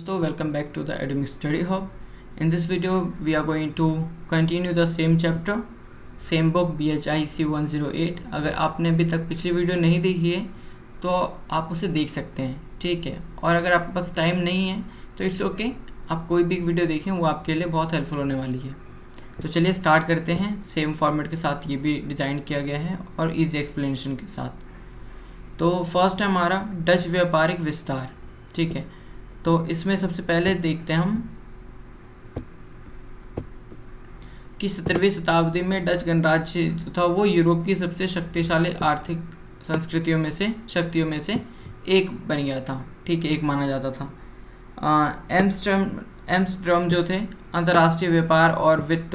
So welcome back to the Academic Study Hub. In this video we are going to continue the same chapter, same book BHIC 108. अगर आपने अभी तक पिछली video नहीं देखी है तो आप उसे देख सकते हैं, ठीक है। और अगर आपके पास टाइम नहीं है तो इट्स ओके, आप कोई भी वीडियो देखें, वो आपके लिए बहुत हेल्पफुल होने वाली है। तो चलिए स्टार्ट करते हैं। सेम फॉर्मेट के साथ ये भी डिज़ाइन किया गया है और ईजी एक्सप्लेनेशन के साथ। तो फर्स्ट है हमारा डच व्यापारिक विस्तार, ठीक है। तो इसमें सबसे पहले देखते हैं हम कि 17वीं शताब्दी में डच गणराज्य जो था वो यूरोप की सबसे शक्तिशाली आर्थिक शक्तियों में से एक बन गया था, ठीक है, एक माना जाता था। एम्स्टर्डम जो थे अंतर्राष्ट्रीय व्यापार और वित्त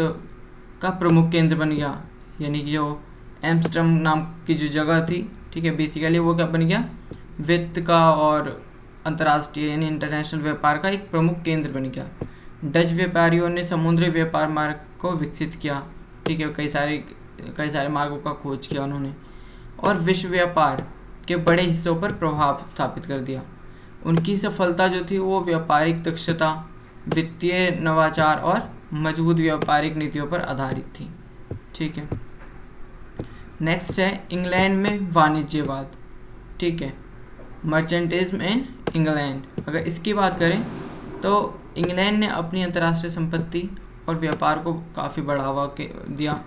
का प्रमुख केंद्र बन गया, यानी कि जो एम्स्टर्डम नाम की जो जगह थी, ठीक है, बेसिकली वो क्या बन गया, वित्त का और अंतर्राष्ट्रीय यानी इंटरनेशनल व्यापार का एक प्रमुख केंद्र बन गया। डच व्यापारियों ने समुद्री व्यापार मार्ग को विकसित किया, ठीक है, कई सारे मार्गों का खोज किया उन्होंने, और विश्व व्यापार के बड़े हिस्सों पर प्रभाव स्थापित कर दिया। उनकी सफलता जो थी वो व्यापारिक दक्षता, वित्तीय नवाचार और मजबूत व्यापारिक नीतियों पर आधारित थी, ठीक है। नेक्स्ट है इंग्लैंड में वाणिज्यवाद, ठीक है, मर्चेंटिज्म इन इंग्लैंड। अगर इसकी बात करें तो इंग्लैंड ने अपनी अंतर्राष्ट्रीय संपत्ति और व्यापार को काफ़ी बढ़ावा दिया,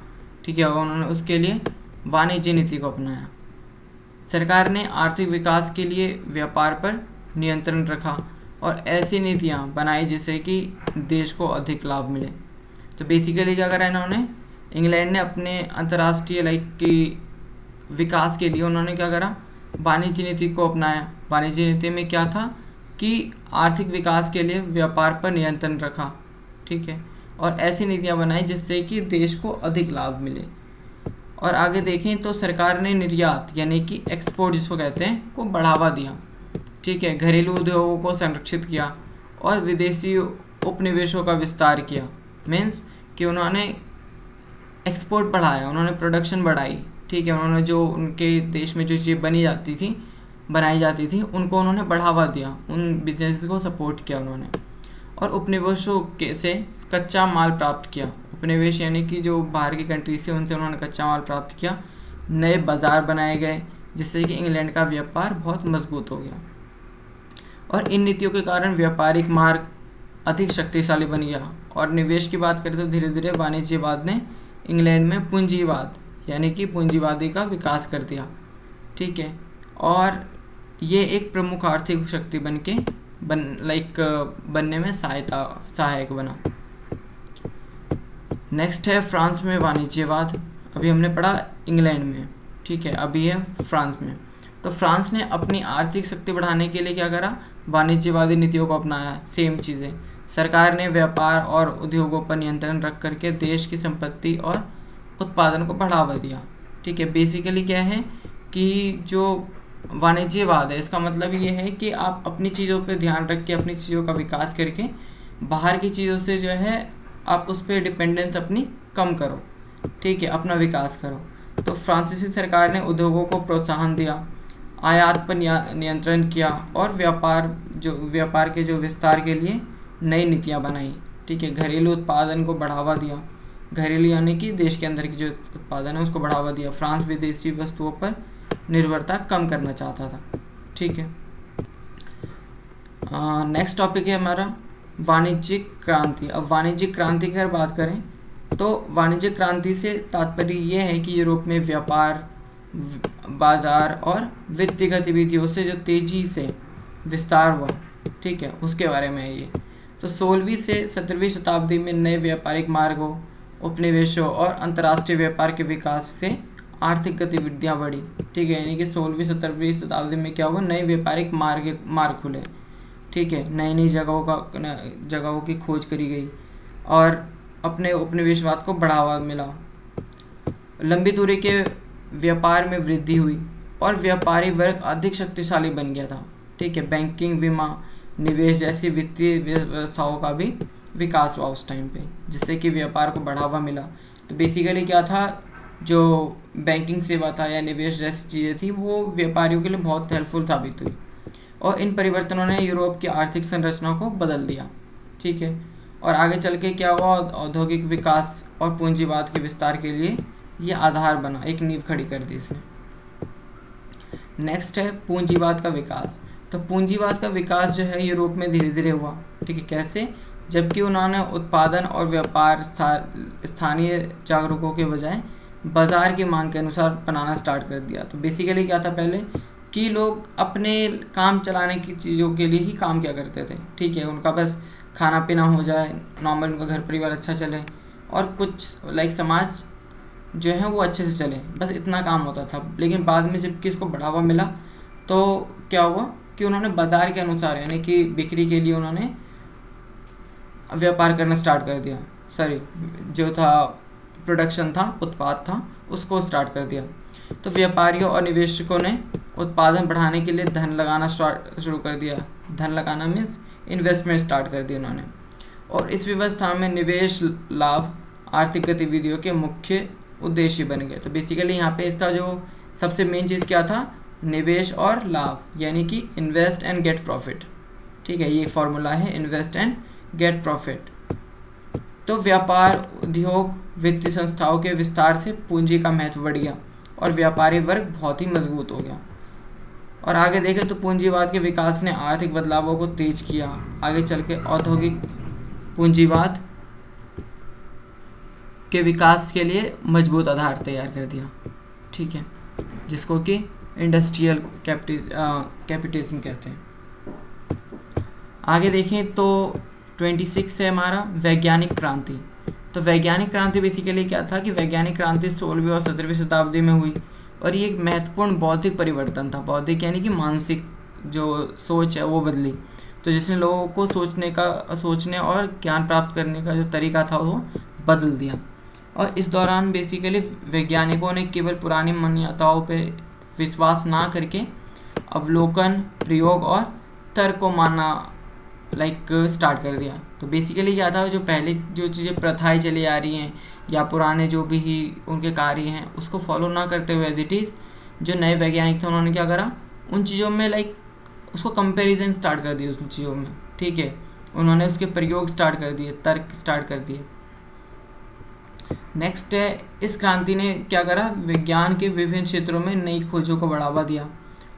ठीक है, और उन्होंने उसके लिए वाणिज्य नीति को अपनाया। सरकार ने आर्थिक विकास के लिए व्यापार पर नियंत्रण रखा और ऐसी नीतियाँ बनाई जिससे कि देश को अधिक लाभ मिले। तो बेसिकली क्या करा इन्होंने, इंग्लैंड ने अपने अंतर्राष्ट्रीय की विकास के लिए उन्होंने क्या करा, वाणिज्य नीति को अपनाया। वाणिज्य नीति में क्या था कि आर्थिक विकास के लिए व्यापार पर नियंत्रण रखा, ठीक है, और ऐसी नीतियाँ बनाई जिससे कि देश को अधिक लाभ मिले। और आगे देखें तो सरकार ने निर्यात यानी कि एक्सपोर्ट जिसको कहते हैं को बढ़ावा दिया, ठीक है, घरेलू उद्योगों को संरक्षित किया और विदेशी उपनिवेशों का विस्तार किया। मीन्स कि उन्होंने एक्सपोर्ट बढ़ाया, उन्होंने प्रोडक्शन बढ़ाई, ठीक है, उन्होंने जो उनके देश में जो चीज़ बनाई जाती थी उनको उन्होंने बढ़ावा दिया, उन बिजनेस को सपोर्ट किया उन्होंने, और उपनिवेशों से कच्चा माल प्राप्त किया। उपनिवेश यानी कि जो बाहर की कंट्री से उनसे उन्होंने कच्चा माल प्राप्त किया। नए बाज़ार बनाए गए जिससे कि इंग्लैंड का व्यापार बहुत मजबूत हो गया, और इन नीतियों के कारण व्यापारिक मार्ग अधिक शक्तिशाली बन गया। और निवेश की बात करें तो धीरे धीरे वाणिज्यवाद ने इंग्लैंड में पूंजीवाद यानी कि पूंजीवादी का विकास कर दिया, ठीक है, और ये एक प्रमुख आर्थिक शक्ति बनने में सहायक बना। नेक्स्ट है फ्रांस में वाणिज्यवाद। अभी हमने पढ़ा इंग्लैंड में, ठीक है, अभी है फ्रांस में। तो फ्रांस ने अपनी आर्थिक शक्ति बढ़ाने के लिए क्या करा, वाणिज्यवादी नीतियों को अपनाया। सेम चीज़ें, सरकार ने व्यापार और उद्योगों पर नियंत्रण रख करके देश की संपत्ति और उत्पादन को बढ़ावा दिया, ठीक है। बेसिकली क्या है कि जो वाणिज्यवाद है इसका मतलब ये है कि आप अपनी चीज़ों पे ध्यान रख के अपनी चीज़ों का विकास करके बाहर की चीज़ों से जो है आप उस पर डिपेंडेंस अपनी कम करो, ठीक है, अपना विकास करो। तो फ्रांसीसी सरकार ने उद्योगों को प्रोत्साहन दिया, आयात पर नियंत्रण किया और व्यापार के जो विस्तार के लिए नई नीतियाँ बनाई, ठीक है, घरेलू उत्पादन को बढ़ावा दिया। घरेलू यानी कि देश के अंदर की जो उत्पादन है उसको बढ़ावा दिया। फ्रांस विदेशी वस्तुओं पर निर्भरता कम करना चाहता था, ठीक है। नेक्स्ट टॉपिक है हमारा वाणिज्यिक क्रांति। अब वाणिज्यिक क्रांति की अगर बात करें तो वाणिज्यिक क्रांति से तात्पर्य ये है कि यूरोप में व्यापार, बाजार और वित्तीय गतिविधियों से जो तेजी से विस्तार हुआ, ठीक है, उसके बारे में है ये। तो 16वीं से 17वीं शताब्दी में नए व्यापारिक मार्गों, उपनिवेशों और अंतर्राष्ट्रीय व्यापार के विकास से आर्थिक गतिविधियाँ बढ़ी, ठीक है, यानी कि 16वीं 17वीं शताब्दी में क्या हुआ, नए व्यापारिक मार्ग खुले, ठीक है, नई नई जगहों की खोज करी गई और अपने उपनिवेशवाद को बढ़ावा मिला। लंबी दूरी के व्यापार में वृद्धि हुई और व्यापारी वर्ग अधिक शक्तिशाली बन गया था, ठीक है। बैंकिंग, बीमा, निवेश जैसी वित्तीय व्यवस्थाओं का भी विकास हुआ उस टाइम पे, जिससे कि व्यापार को बढ़ावा मिला। तो बेसिकली क्या था, जो बैंकिंग सेवा था या निवेश जैसी चीज़ें थी वो व्यापारियों के लिए बहुत हेल्पफुल साबित हुई। और इन परिवर्तनों ने यूरोप की आर्थिक संरचना को बदल दिया। ठीक है, और आगे चल के क्या हुआ, औद्योगिक विकास और पूंजीवाद के विस्तार के लिए ये आधार बना, एक नींव खड़ी कर दी इसने। नेक्स्ट है पूंजीवाद का विकास। तो पूंजीवाद का विकास जो है यूरोप में धीरे धीरे हुआ। ठीक है, कैसे? जबकि उन्होंने उत्पादन और व्यापार स्थानीय जागरूकों के बजाय बाजार की मांग के अनुसार बनाना स्टार्ट कर दिया। तो बेसिकली क्या था पहले कि लोग अपने काम चलाने की चीज़ों के लिए ही काम किया करते थे। ठीक है, उनका बस खाना पीना हो जाए, नॉर्मल उनका घर परिवार अच्छा चले और कुछ समाज जो है वो अच्छे से चले, बस इतना काम होता था। लेकिन बाद में जब इसको बढ़ावा मिला तो क्या हुआ कि उन्होंने बाज़ार के अनुसार यानी कि बिक्री के लिए उन्होंने व्यापार करना स्टार्ट कर दिया। सॉरी, जो था प्रोडक्शन था, उत्पाद था, उसको स्टार्ट कर दिया। तो व्यापारियों और निवेशकों ने उत्पादन बढ़ाने के लिए धन लगाना शुरू कर दिया। धन लगाना मीन्स इन्वेस्टमेंट स्टार्ट कर दी उन्होंने। और इस व्यवस्था में निवेश, लाभ, आर्थिक गतिविधियों के मुख्य उद्देश्य बन गए। तो बेसिकली यहाँ पे इसका जो सबसे मेन चीज़ क्या था, निवेश और लाभ, यानी कि इन्वेस्ट एंड गेट प्रॉफिट। ठीक है, ये फॉर्मूला है, इन्वेस्ट एंड गेट प्रॉफिट। तो व्यापार, उद्योग, वित्तीय संस्थाओं के विस्तार से पूंजी का महत्व बढ़ गया और व्यापारी वर्ग बहुत ही मजबूत हो गया। और आगे देखें तो पूंजीवाद के विकास ने आर्थिक बदलावों को तेज किया। आगे चल के औद्योगिक पूंजीवाद के विकास के लिए मजबूत आधार तैयार कर दिया। ठीक है, जिसको कि इंडस्ट्रियल कैपिटलिज्म कहते हैं। आगे देखें तो 26 है हमारा वैज्ञानिक क्रांति। तो वैज्ञानिक क्रांति बेसिकली क्या था कि वैज्ञानिक क्रांति 16वीं और 17वीं शताब्दी में हुई और ये एक महत्वपूर्ण बौद्धिक परिवर्तन था। बौद्धिक यानी कि मानसिक जो सोच है वो बदली। तो जिसने लोगों को सोचने और ज्ञान प्राप्त करने का जो तरीका था वो बदल दिया। और इस दौरान बेसिकली वैज्ञानिकों ने केवल पुरानी मान्यताओं पे विश्वास ना करके अवलोकन, प्रयोग और तर्क को मानना स्टार्ट कर दिया। तो बेसिकली क्या था, जो पहले जो चीज़ें प्रथाएं चली आ रही हैं या पुराने जो भी ही उनके कार्य हैं उसको फॉलो ना करते हुए एज इट इज़ जो नए वैज्ञानिक थे उन्होंने क्या करा, उन चीज़ों में उसको कंपैरिजन स्टार्ट कर दिया उन चीज़ों में। ठीक है, उन्होंने उसके प्रयोग स्टार्ट कर दिए, तर्क स्टार्ट कर दिए। नेक्स्ट है, इस क्रांति ने क्या करा, विज्ञान के विभिन्न क्षेत्रों में नई खोजों को बढ़ावा दिया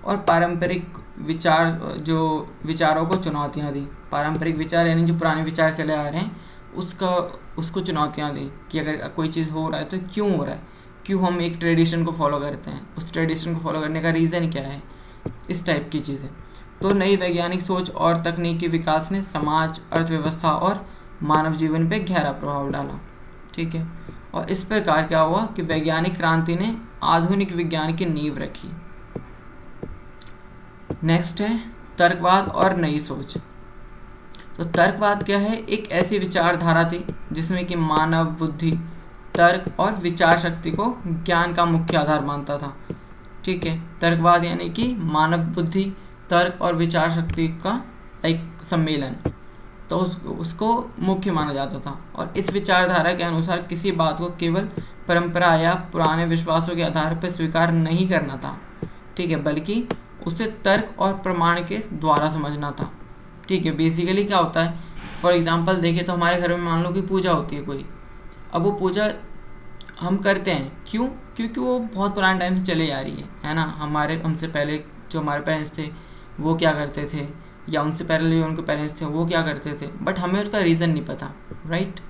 और पारंपरिक विचारों को चुनौतियाँ दी। पारंपरिक विचार यानी जो पुराने विचार चले आ रहे हैं उसको चुनौतियाँ दी कि अगर कोई चीज़ हो रहा है तो क्यों हो रहा है, क्यों हम एक ट्रेडिशन को फॉलो करते हैं, उस ट्रेडिशन को फॉलो करने का रीज़न क्या है, इस टाइप की चीज़ें। तो नई वैज्ञानिक सोच और तकनीकी विकास ने समाज, अर्थव्यवस्था और मानव जीवन पे गहरा प्रभाव डाला। ठीक है, और इस प्रकार क्या हुआ कि वैज्ञानिक क्रांति ने आधुनिक विज्ञान की नींव रखी। नेक्स्ट है तर्कवाद और नई सोच। तो तर्कवाद क्या है, एक ऐसी विचारधारा थी जिसमें कि मानव बुद्धि, तर्क और विचार शक्ति को ज्ञान का मुख्य आधार मानता था। ठीक है, तर्कवाद यानी कि मानव बुद्धि, तर्क और विचार शक्ति का सम्मेलन, तो उसको मुख्य माना जाता था। और इस विचारधारा के अनुसार किसी बात को केवल परंपरा या पुराने विश्वासों के आधार पर स्वीकार नहीं करना था। ठीक है, बल्कि उसे तर्क और प्रमाण के द्वारा समझना था। ठीक है, बेसिकली क्या होता है, फॉर एग्जांपल देखें तो हमारे घर में मान लो कि पूजा होती है कोई, अब वो पूजा हम करते हैं क्यों, क्योंकि वो बहुत पुराने टाइम से चले आ रही है ना। हमसे पहले जो हमारे पेरेंट्स थे वो क्या करते थे, या उनसे पहले जो उनके पेरेंट्स थे वो क्या करते थे, बट हमें उसका रीज़न नहीं पता, राइट।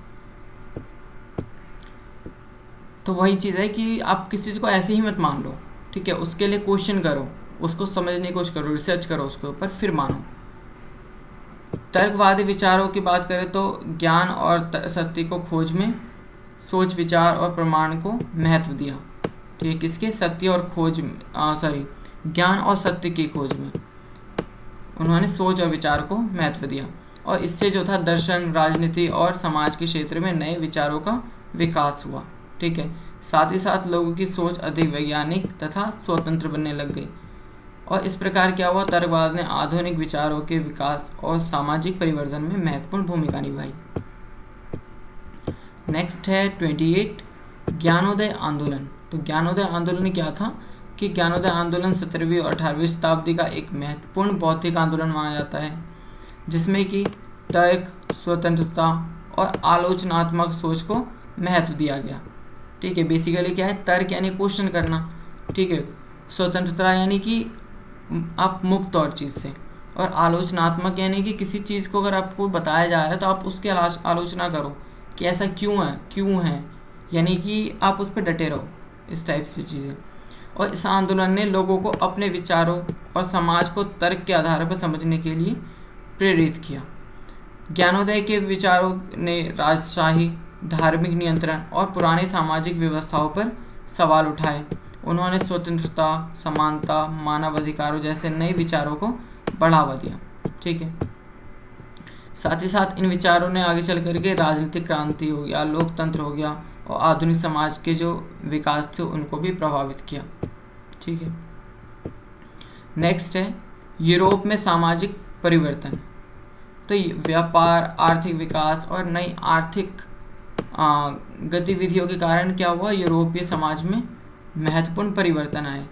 तो वही चीज़ है कि आप किसी चीज़ को ऐसे ही मत मान लो। ठीक है, उसके लिए क्वेश्चन करो, उसको समझने की कोशिश करो, रिसर्च करो उसके ऊपर, फिर मानो। तर्कवादी विचारों की बात करें तो ज्ञान और सत्य को खोज में सोच, विचार और प्रमाण को महत्व दिया। ठीक है, किसके, सत्य और खोज, ज्ञान और सत्य की खोज में उन्होंने सोच और विचार को महत्व दिया। और इससे जो था दर्शन, राजनीति और समाज के क्षेत्र में नए विचारों का विकास हुआ। ठीक है, साथ ही साथ लोगों की सोच अधिक वैज्ञानिक तथा स्वतंत्र बनने लग गई। और इस प्रकार क्या हुआ, तर्कवाद ने आधुनिक विचारों के विकास और सामाजिक परिवर्तन में महत्वपूर्ण भूमिका निभाई। नेक्स्ट है 28 ज्ञानोदय आंदोलन। तो ज्ञानोदय आंदोलन क्या था कि ज्ञानोदय आंदोलन 17वीं और 18वीं शताब्दी का एक महत्वपूर्ण बौद्धिक आंदोलन माना जाता है, जिसमें कि तर्क, स्वतंत्रता और आलोचनात्मक सोच को महत्व दिया गया। ठीक है, बेसिकली क्या है, तर्क यानी क्वेश्चन करना, ठीक है, स्वतंत्रता यानी कि आप मुक्त और चीज़ से, और आलोचनात्मक यानी कि किसी चीज़ को अगर आपको बताया जा रहा है तो आप उसकी आलोचना करो कि ऐसा क्यों है, यानी कि आप उस पर डटे रहो, इस टाइप से चीज़ें। और इस आंदोलन ने लोगों को अपने विचारों और समाज को तर्क के आधार पर समझने के लिए प्रेरित किया। ज्ञानोदय के विचारों ने राजशाही, धार्मिक नियंत्रण और पुरानी सामाजिक व्यवस्थाओं पर सवाल उठाए। उन्होंने स्वतंत्रता, समानता, मानव अधिकारों जैसे नए विचारों को बढ़ावा दिया। ठीक है, साथ ही साथ इन विचारों ने आगे चल करके राजनीतिक क्रांति हो गया, लोकतंत्र हो गया, और आधुनिक समाज के जो विकास थे उनको भी प्रभावित किया। ठीक है, नेक्स्ट है यूरोप में सामाजिक परिवर्तन। तो व्यापार, आर्थिक विकास और नई आर्थिक गतिविधियों के कारण क्या हुआ, यूरोपीय समाज में महत्वपूर्ण परिवर्तन आए।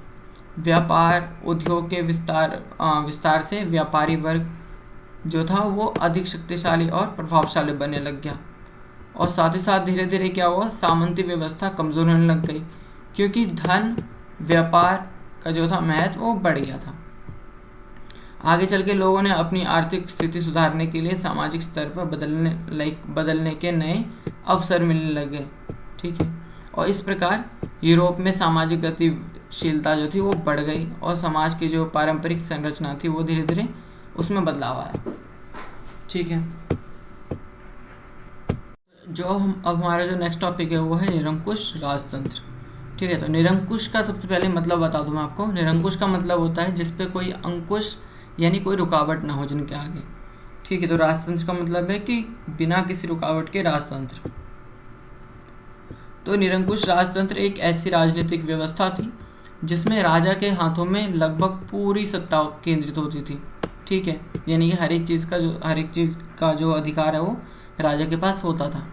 व्यापार उद्योग के विस्तार से व्यापारी वर्ग जो था वो अधिक शक्तिशाली और प्रभावशाली बनने लग गया, और साथ ही साथ धीरे धीरे क्या हुआ, सामंती व्यवस्था कमज़ोर होने लग गई, क्योंकि धन व्यापार का जो था महत्व वो बढ़ गया था। आगे चल के लोगों ने अपनी आर्थिक स्थिति सुधारने के लिए सामाजिक स्तर पर बदलने के नए अवसर मिलने लग गए। ठीक है, और इस प्रकार यूरोप में सामाजिक गतिशीलता जो थी वो बढ़ गई, और समाज की जो पारंपरिक संरचना थी वो धीरे धीरे उसमें बदलाव आया। ठीक है, जो हम अब हमारा जो नेक्स्ट टॉपिक है वो है निरंकुश राजतंत्र। ठीक है, तो निरंकुश का सबसे पहले मतलब बता दूं मैं आपको। निरंकुश का मतलब होता है जिस पे कोई अंकुश यानी कोई रुकावट ना हो जिनके आगे। ठीक है, तो राजतंत्र का मतलब है कि बिना किसी रुकावट के राजतंत्र। तो निरंकुश राजतंत्र एक ऐसी राजनीतिक व्यवस्था थी जिसमें राजा के हाथों में लगभग पूरी सत्ता केंद्रित होती थी। ठीक है, यानी कि हर एक चीज़ का जो अधिकार है वो राजा के पास होता था।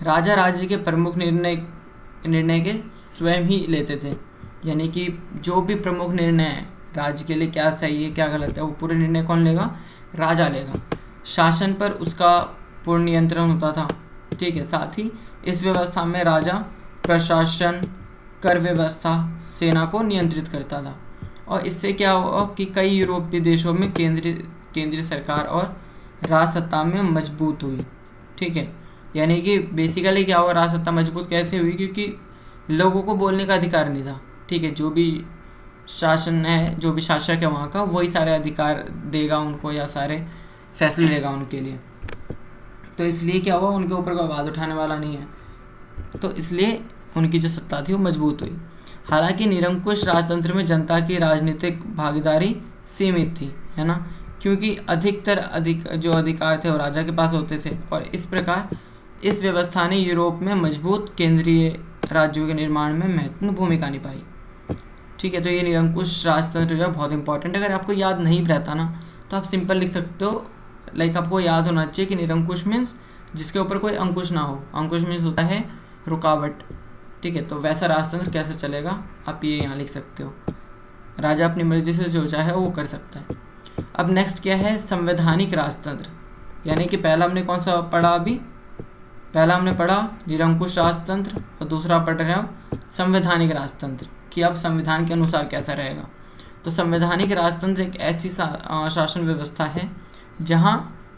राजा राज्य के प्रमुख निर्णय के स्वयं ही लेते थे, यानी कि जो भी प्रमुख निर्णय है राज्य के लिए, क्या सही है क्या गलत है, वो पूरे निर्णय कौन लेगा, राजा लेगा। शासन पर उसका पूर्ण नियंत्रण होता था। ठीक है, साथ ही इस व्यवस्था में राजा प्रशासन, कर व्यवस्था, सेना को नियंत्रित करता था, और इससे क्या हुआ कि कई यूरोपीय देशों में केंद्रीय सरकार और राजसत्ता में मजबूत हुई। ठीक है, यानी कि बेसिकली क्या हुआ, राजसत्ता मजबूत कैसे हुई, क्योंकि लोगों को बोलने का अधिकार नहीं था। ठीक है, जो भी शासन है, जो भी शासक है वहाँ का, वही सारे अधिकार देगा उनको या सारे फैसले लेगा उनके लिए। तो इसलिए क्या हुआ, उनके ऊपर कोई आवाज़ उठाने वाला नहीं है, तो इसलिए उनकी जो सत्ता थी वो मजबूत हुई। हालांकि निरंकुश राजतंत्र में जनता की राजनीतिक भागीदारी सीमित थी, है ना, क्योंकि जो अधिकार थे वो राजा के पास होते थे, और इस प्रकार इस व्यवस्था ने यूरोप में मजबूत केंद्रीय राज्यों के निर्माण में महत्वपूर्ण भूमिका निभाई। ठीक है, तो ये निरंकुश राजतंत्र जो है बहुत इंपॉर्टेंट है। अगर आपको याद नहीं रहता ना तो आप सिंपल लिख सकते हो, लाइक आपको याद होना चाहिए कि निरंकुश मीन्स जिसके ऊपर कोई अंकुश ना हो। अंकुश मीन्स होता है रुकावट। ठीक है, तो वैसा राजतंत्र कैसे चलेगा आप ये यहाँ लिख सकते हो। राजा अपनी मर्जी से जो चाहे वो कर सकता है। अब नेक्स्ट क्या है, संवैधानिक राजतंत्र। यानी कि पहला हमने कौन सा पढ़ा, अभी पहला हमने पढ़ा निरंकुश राजतंत्र, और दूसरा पढ़ रहे हैं संवैधानिक राजतंत्र कि अब संविधान के अनुसार कैसा रहेगा। तो संवैधानिक राजतंत्र एक ऐसी शासन व्यवस्था है जहाँ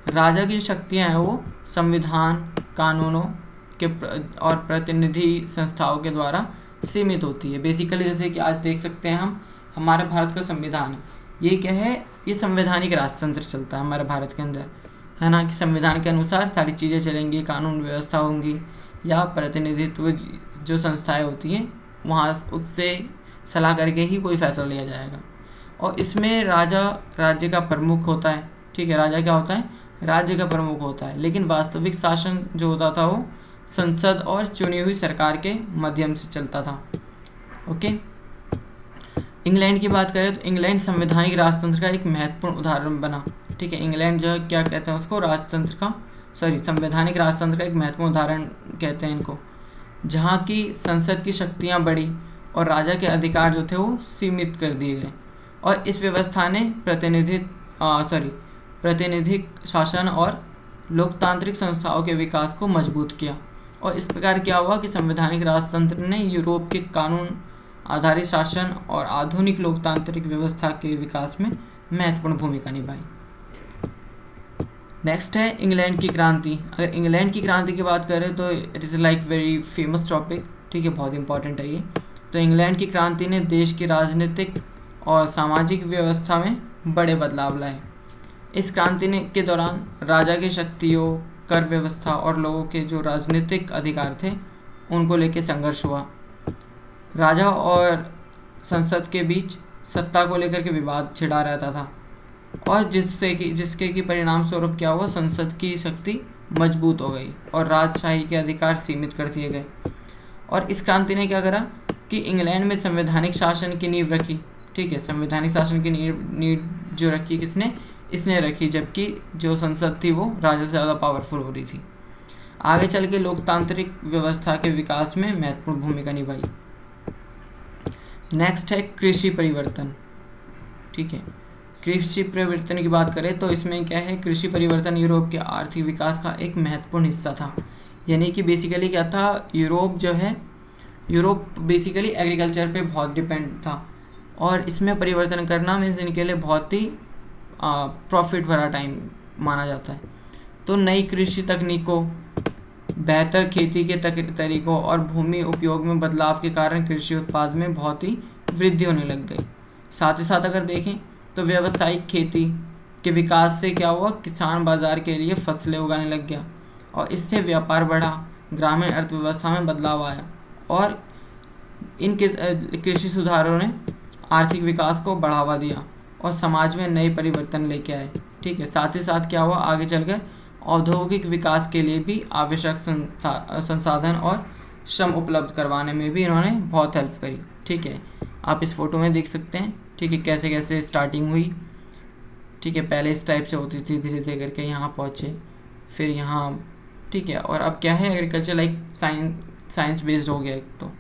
राजा की जो शक्तियाँ हैं वो संविधान, कानूनों के और प्रतिनिधि संस्थाओं के द्वारा सीमित होती है। बेसिकली जैसे कि आज देख सकते हैं हम, हमारे भारत का संविधान है, ये क्या है, ये संवैधानिक राजतंत्र चलता है हमारे भारत के अंदर, है ना, कि संविधान के अनुसार सारी चीज़ें चलेंगी, कानून व्यवस्था होंगी, या प्रतिनिधित्व जो संस्थाएं होती हैं वहाँ उससे सलाह करके ही कोई फैसला लिया जाएगा। और इसमें राजा राज्य का प्रमुख होता है। ठीक है, राजा क्या होता है, राज्य का प्रमुख होता है, लेकिन वास्तविक शासन जो होता था वो संसद और चुनी हुई सरकार के माध्यम से चलता था। ओके, इंग्लैंड की बात करें तो इंग्लैंड संवैधानिक राजतंत्र का एक महत्वपूर्ण उदाहरण बना। ठीक है, इंग्लैंड जो है क्या कहते हैं उसको, संवैधानिक राजतंत्र का एक महत्वपूर्ण उदाहरण कहते हैं इनको, जहाँ की संसद की शक्तियाँ बढ़ी और राजा के अधिकार जो थे वो सीमित कर दिए गए। और इस व्यवस्था ने प्रातिनिधिक शासन और लोकतांत्रिक संस्थाओं के विकास को मजबूत किया। और इस प्रकार क्या हुआ कि संवैधानिक राजतंत्र ने यूरोप के कानून आधारित शासन और आधुनिक लोकतांत्रिक व्यवस्था के विकास में महत्वपूर्ण भूमिका निभाई। नेक्स्ट है इंग्लैंड की क्रांति। अगर इंग्लैंड की क्रांति की बात करें तो it is like very famous topic, ठीक है, बहुत इंपॉर्टेंट है ये। तो इंग्लैंड की क्रांति ने देश की राजनीतिक और सामाजिक व्यवस्था में बड़े बदलाव लाए। इस क्रांति के दौरान राजा की शक्तियों, कर व्यवस्था और लोगों के जो राजनीतिक अधिकार थे उनको लेकर संघर्ष हुआ। राजा और संसद के बीच सत्ता को लेकर के विवाद छिड़ा रहता था और जिसके कि परिणाम स्वरूप क्या हुआ, संसद की शक्ति मजबूत हो गई और राजशाही के अधिकार सीमित कर दिए गए। और इस क्रांति ने क्या करा कि इंग्लैंड में संवैधानिक शासन की नींव रखी, ठीक है। संवैधानिक शासन की नींव जो रखी किसने, इसने रखी, जबकि जो संसद थी वो राजा से ज़्यादा पावरफुल हो रही थी। आगे चल के लोकतांत्रिक व्यवस्था के विकास में महत्वपूर्ण भूमिका निभाई। नेक्स्ट है कृषि परिवर्तन, ठीक है। कृषि परिवर्तन की बात करें तो इसमें क्या है, कृषि परिवर्तन यूरोप के आर्थिक विकास का एक महत्वपूर्ण हिस्सा था। यानी कि बेसिकली क्या था, यूरोप बेसिकली एग्रीकल्चर पे बहुत डिपेंड था और इसमें परिवर्तन करना मीन्स इनके लिए बहुत ही प्रॉफिट भरा टाइम माना जाता है। तो नई कृषि तकनीकों, बेहतर खेती के तरीकों और भूमि उपयोग में बदलाव के कारण कृषि उत्पाद में बहुत ही वृद्धि होने लग गई। साथ ही साथ अगर देखें तो व्यावसायिक खेती के विकास से क्या हुआ, किसान बाजार के लिए फसलें उगाने लग गया और इससे व्यापार बढ़ा, ग्रामीण अर्थव्यवस्था में बदलाव आया और इन कृषि सुधारों ने आर्थिक विकास को बढ़ावा दिया और समाज में नए परिवर्तन लेके आए, ठीक है। साथ ही साथ क्या हुआ, आगे चलकर औद्योगिक विकास के लिए भी आवश्यक संसाधन और श्रम उपलब्ध करवाने में भी इन्होंने बहुत हेल्प करी, ठीक है। आप इस फोटो में देख सकते हैं, ठीक है, कैसे कैसे स्टार्टिंग हुई, ठीक है। पहले इस टाइप से होती थी, धीरे धीरे करके यहाँ पहुँचे, फिर यहाँ, ठीक है। और अब क्या है, एग्रीकल्चर लाइक साइंस बेस्ड हो गया एक तो।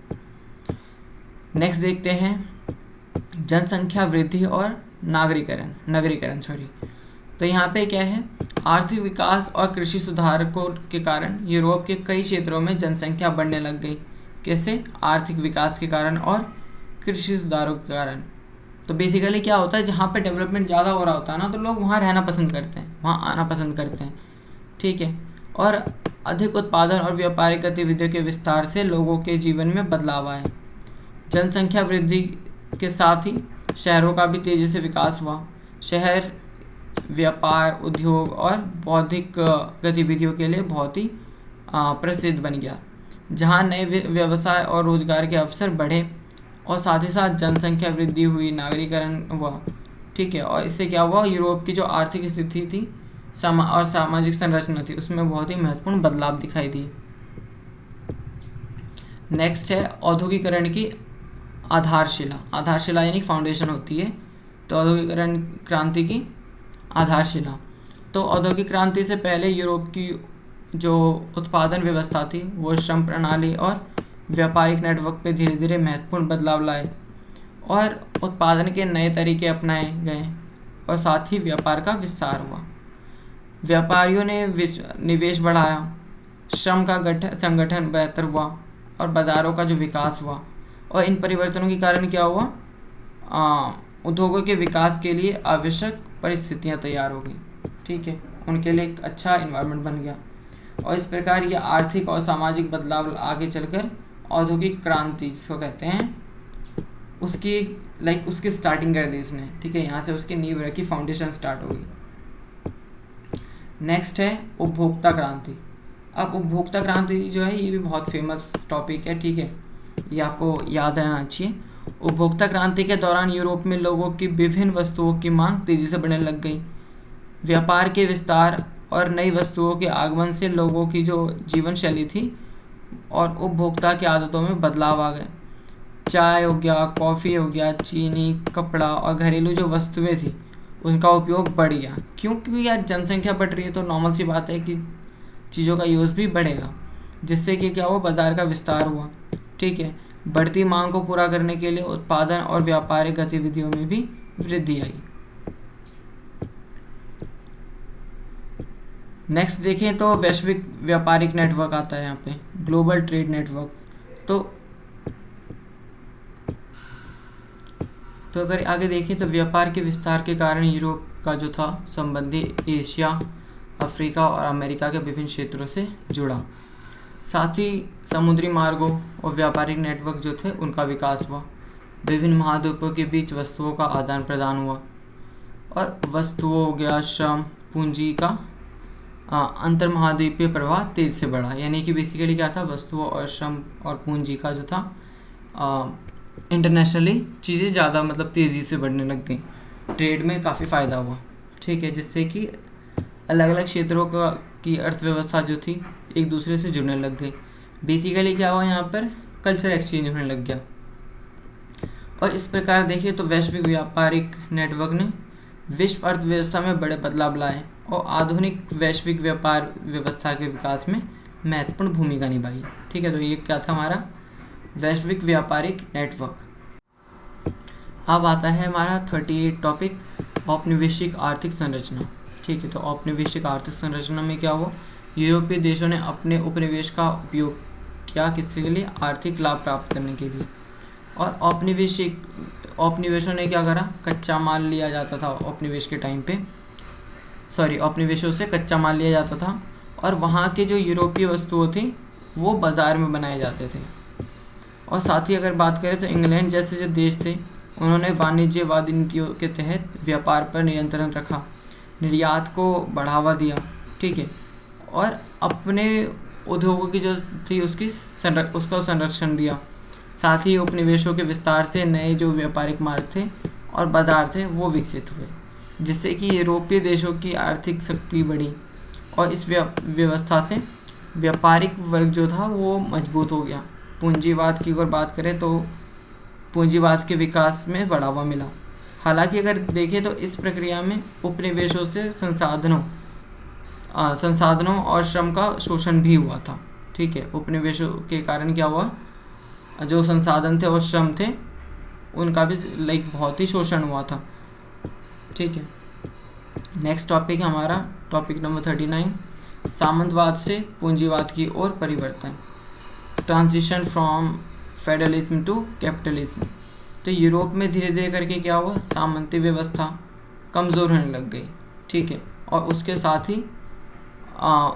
नेक्स्ट देखते हैं जनसंख्या वृद्धि और नगरीकरण। तो यहाँ पे क्या है, आर्थिक विकास और कृषि सुधारकों के कारण यूरोप के कई क्षेत्रों में जनसंख्या बढ़ने लग गई। कैसे, आर्थिक विकास के कारण और कृषि सुधारों के कारण। तो बेसिकली क्या होता है, जहाँ पे डेवलपमेंट ज़्यादा हो रहा होता है ना, तो लोग वहाँ रहना पसंद करते हैं, वहाँ आना पसंद करते हैं, ठीक है। और अधिक उत्पादन और व्यापारिक गतिविधियों के विस्तार से लोगों के जीवन में बदलाव आए। जनसंख्या वृद्धि के साथ ही शहरों का भी तेज़ी से विकास हुआ। शहर व्यापार, उद्योग और बौद्धिक गतिविधियों के लिए बहुत ही प्रसिद्ध बन गया, जहाँ नए व्यवसाय और रोजगार के अवसर बढ़े और साथ ही साथ जनसंख्या वृद्धि हुई, नागरीकरण हुआ, ठीक है। और इससे क्या हुआ, यूरोप की जो आर्थिक स्थिति थी और सामाजिक संरचना थी उसमें बहुत ही महत्वपूर्ण बदलाव दिखाई दिए। नेक्स्ट है औद्योगिकरण की आधारशिला यानी फाउंडेशन होती है। तो औद्योगिकरण क्रांति की आधारशिला, तो औद्योगिक क्रांति से पहले यूरोप की जो उत्पादन व्यवस्था थी वो श्रम प्रणाली और व्यापारिक नेटवर्क पे धीरे धीरे महत्वपूर्ण बदलाव लाए और उत्पादन के नए तरीके अपनाए गए और साथ ही व्यापार का विस्तार हुआ। व्यापारियों ने निवेश बढ़ाया, श्रम का संगठन बेहतर हुआ और बाज़ारों का जो विकास हुआ। और इन परिवर्तनों के कारण क्या हुआ, उद्योगों के विकास के लिए आवश्यक परिस्थितियां तैयार हो गई, ठीक है। उनके लिए एक अच्छा इन्वायरमेंट बन गया और इस प्रकार ये आर्थिक और सामाजिक बदलाव आगे चलकर औद्योगिक क्रांति जिसको कहते हैं उसकी स्टार्टिंग कर दी इसने, ठीक है। यहाँ से उसकी नींव रखी, फाउंडेशन स्टार्ट हो गई। नेक्स्ट है उपभोक्ता क्रांति। अब उपभोक्ता क्रांति जो है ये भी बहुत फेमस टॉपिक है, ठीक है, ये आपको याद रहना चाहिए। उपभोक्ता क्रांति के दौरान यूरोप में लोगों की विभिन्न वस्तुओं की मांग तेजी से बढ़ने लग गई। व्यापार के विस्तार और नई वस्तुओं के आगमन से लोगों की जो जीवन शैली थी और उपभोक्ता की आदतों में बदलाव आ गए। चाय हो गया, कॉफ़ी हो गया, चीनी, कपड़ा और घरेलू जो वस्तुएं थी उनका उपयोग बढ़ गया। क्योंकि यार जनसंख्या बढ़ रही है तो नॉर्मल सी बात है कि चीज़ों का यूज़ भी बढ़ेगा, जिससे कि क्या हुआ, बाज़ार का विस्तार हुआ, ठीक है। बढ़ती मांग को पूरा करने के लिए उत्पादन और व्यापारिक गतिविधियों में भी वृद्धि आई। नेक्स्ट देखें तो वैश्विक व्यापारिक नेटवर्क आता है यहाँ पे, ग्लोबल ट्रेड नेटवर्क। तो अगर आगे देखें तो व्यापार के विस्तार के कारण यूरोप का जो था संबंधी एशिया, अफ्रीका और अमेरिका के विभिन्न क्षेत्रों से जुड़ा। साथ ही समुद्री मार्गों और व्यापारिक नेटवर्क जो थे उनका विकास हुआ। विभिन्न महाद्वीपों के बीच वस्तुओं का आदान प्रदान हुआ और वस्तुओं हो गया, श्रम, पूंजी का अंतर महाद्वीपीय प्रवाह तेज से बढ़ा। यानी कि बेसिकली क्या था, वस्तुओं और श्रम और पूंजी का जो था इंटरनेशनली चीज़ें ज़्यादा मतलब तेज़ी से बढ़ने लग गई। ट्रेड में काफ़ी फ़ायदा हुआ, ठीक है, जिससे कि अलग अलग क्षेत्रों की अर्थव्यवस्था जो थी एक दूसरे से जुड़ने लग गई। बेसिकली क्या हुआ, यहाँ पर कल्चर एक्सचेंज होने लग गया। और इस प्रकार देखिए तो वैश्विक व्यापारिक नेटवर्क ने विश्व अर्थव्यवस्था में बड़े बदलाव लाए और आधुनिक वैश्विक व्यापार व्यवस्था के विकास में महत्वपूर्ण भूमिका निभाई। ठीक है, तो ये क्या था हमारा वैश्विक व्यापारिक नेटवर्क। अब आता है हमारा 38 टॉपिक, औपनिवेशिक आर्थिक संरचना। ठीक है, तो औपनिवेशिक आर्थिक संरचना में क्या हुआ, यूरोपीय देशों ने अपने उपनिवेश का उपयोग किया किसके लिए, आर्थिक लाभ प्राप्त करने के लिए। और औपनिवेशों ने क्या करा, कच्चा माल लिया जाता था औपनिवेश के टाइम पे, औपनिवेशों से कच्चा माल लिया जाता था और वहाँ के जो यूरोपीय वस्तुओं थी वो बाज़ार में बनाए जाते थे। और साथ ही अगर बात करें तो इंग्लैंड जैसे जो देश थे उन्होंने वाणिज्यवादी नीतियों के तहत व्यापार पर नियंत्रण रखा, निर्यात को बढ़ावा दिया। ठीक है, और अपने उद्योगों की जो थी उसका संरक्षण दिया। साथ ही उपनिवेशों के विस्तार से नए जो व्यापारिक मार्ग थे और बाजार थे वो विकसित हुए, जिससे कि यूरोपीय देशों की आर्थिक शक्ति बढ़ी और इस व्यवस्था से व्यापारिक वर्ग जो था वो मजबूत हो गया। पूंजीवाद की अगर बात करें तो पूंजीवाद के विकास में बढ़ावा मिला। हालांकि अगर देखें तो इस प्रक्रिया में उपनिवेशों से संसाधनों और श्रम का शोषण भी हुआ था। ठीक है, उपनिवेशों के कारण क्या हुआ, जो संसाधन थे और श्रम थे उनका भी बहुत ही शोषण हुआ था। ठीक है, नेक्स्ट टॉपिक हमारा टॉपिक नंबर 39, सामंतवाद से पूंजीवाद की ओर परिवर्तन, transition from federalism to capitalism. तो यूरोप में धीरे धीरे करके क्या हुआ, सामंती व्यवस्था कमज़ोर होने लग गई। ठीक है, और उसके साथ ही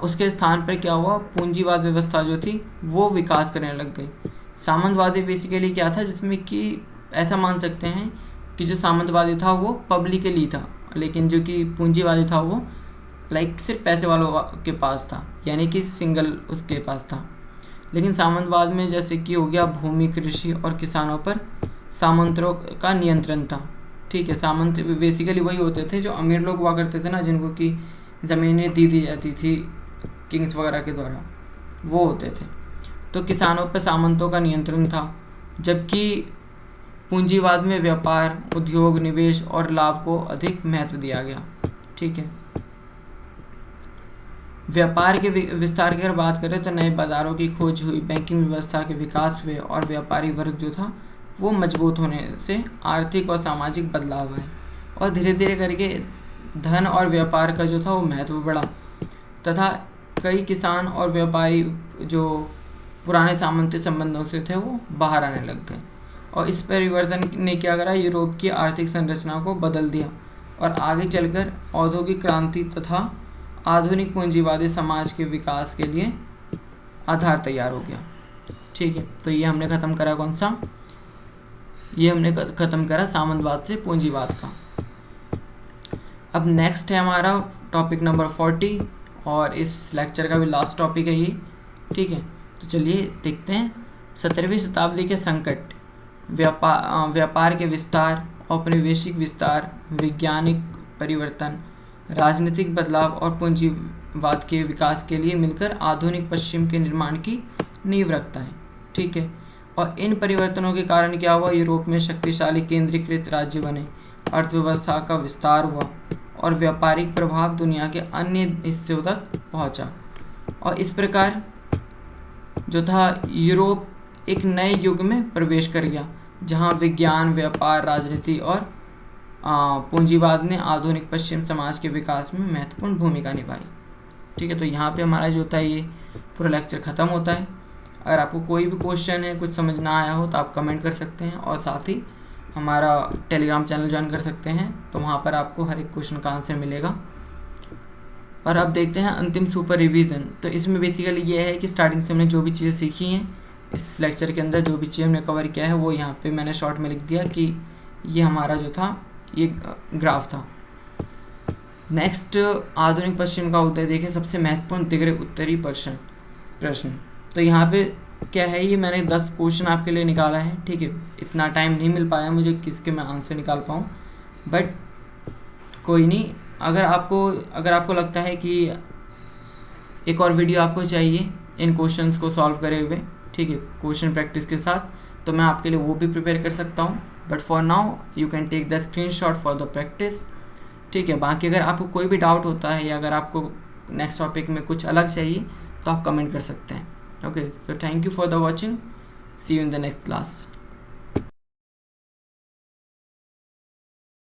उसके स्थान पर क्या हुआ, पूंजीवाद व्यवस्था जो थी वो विकास करने लग गई। सामंतवादी बेसिकली क्या था, जिसमें कि ऐसा मान सकते हैं कि जो सामंतवादी था वो पब्लिकली था, लेकिन जो कि पूंजीवादी था वो सिर्फ पैसे वालों के पास था, यानी कि सिंगल उसके पास था। लेकिन सामंतवाद में जैसे कि हो गया भूमि, कृषि और किसानों पर सामंतों का नियंत्रण था। ठीक है, सामंत बेसिकली वही होते थे जो अमीर लोग हुआ करते थे ना, जिनको कि ज़मीनें दी जाती थी किंग्स वगैरह के द्वारा, वो होते थे। तो किसानों पर सामंतों का नियंत्रण था, जबकि पूंजीवाद में व्यापार, उद्योग, निवेश और लाभ को अधिक महत्व दिया गया। ठीक है, व्यापार के विस्तार की अगर बात करें तो नए बाजारों की खोज हुई, बैंकिंग व्यवस्था के विकास हुए और व्यापारी वर्ग जो था वो मजबूत होने से आर्थिक और सामाजिक बदलाव आए और धीरे धीरे करके धन और व्यापार का जो था वो महत्व बढ़ा तथा कई किसान और व्यापारी जो पुराने सामंती संबंधों से थे वो बाहर आने लग गए। और इस परिवर्तन ने क्या करा, यूरोप की आर्थिक संरचना को बदल दिया और आगे चलकर औद्योगिक क्रांति तथा आधुनिक पूंजीवादी समाज के विकास के लिए आधार तैयार हो गया। ठीक है, तो ये हमने ख़त्म करा कौन सा, ये हमने ख़त्म करा सामंतवाद से पूंजीवाद का। अब नेक्स्ट है हमारा टॉपिक नंबर 40 और इस लेक्चर का भी लास्ट टॉपिक है ये। ठीक है, तो चलिए देखते हैं 17वीं शताब्दी के संकट, व्यापार के विस्तार, औपनिवेशिक विस्तार, वैज्ञानिक परिवर्तन, राजनीतिक बदलाव और पूंजीवाद के विकास के लिए मिलकर आधुनिक पश्चिम के निर्माण की नींव रखता है। ठीक है, और इन परिवर्तनों के कारण क्या हुआ, यूरोप में शक्तिशाली केंद्रीकृत राज्य बने, अर्थव्यवस्था का विस्तार हुआ और व्यापारिक प्रभाव दुनिया के अन्य हिस्सों तक पहुंचा। और इस प्रकार जो था यूरोप एक नए युग में प्रवेश कर गया जहां विज्ञान, व्यापार, राजनीति और पूंजीवाद ने आधुनिक पश्चिम समाज के विकास में महत्वपूर्ण भूमिका निभाई। ठीक है, तो यहाँ पे हमारा जो होता है ये पूरा लेक्चर ख़त्म होता है। अगर आपको कोई भी क्वेश्चन है, कुछ समझ ना आया हो तो आप कमेंट कर सकते हैं और साथ ही हमारा टेलीग्राम चैनल ज्वाइन कर सकते हैं, तो वहाँ पर आपको हर एक क्वेश्चन का आंसर मिलेगा। और अब देखते हैं अंतिम सुपर रिवीजन। तो इसमें बेसिकली ये है कि स्टार्टिंग से हमने जो भी चीज़ें सीखी हैं इस लेक्चर के अंदर, जो भी चीज़ हमने कवर किया है वो यहाँ पे मैंने शॉर्ट में लिख दिया कि ये हमारा जो था ये ग्राफ था। नेक्स्ट, आधुनिक पश्चिम का उदय देखें, सबसे महत्वपूर्ण दिग्र उत्तरी प्रश्न। तो यहाँ पे क्या है, ये मैंने 10 क्वेश्चन आपके लिए निकाला है। ठीक है, इतना टाइम नहीं मिल पाया मुझे किसके मैं आंसर निकाल पाऊँ, बट कोई नहीं। अगर आपको लगता है कि एक और वीडियो आपको चाहिए इन क्वेश्चंस को सॉल्व करे हुए, ठीक है, क्वेश्चन प्रैक्टिस के साथ, तो मैं आपके लिए वो भी प्रिपेयर कर सकता हूँ। But for now you can take the screenshot for the practice. ठीक है, बाकी अगर आपको कोई भी डाउट होता है या अगर आपको नेक्स्ट टॉपिक में कुछ अलग चाहिए तो आप कमेंट कर सकते हैं। Okay, so thank you for the watching, see you in the next class.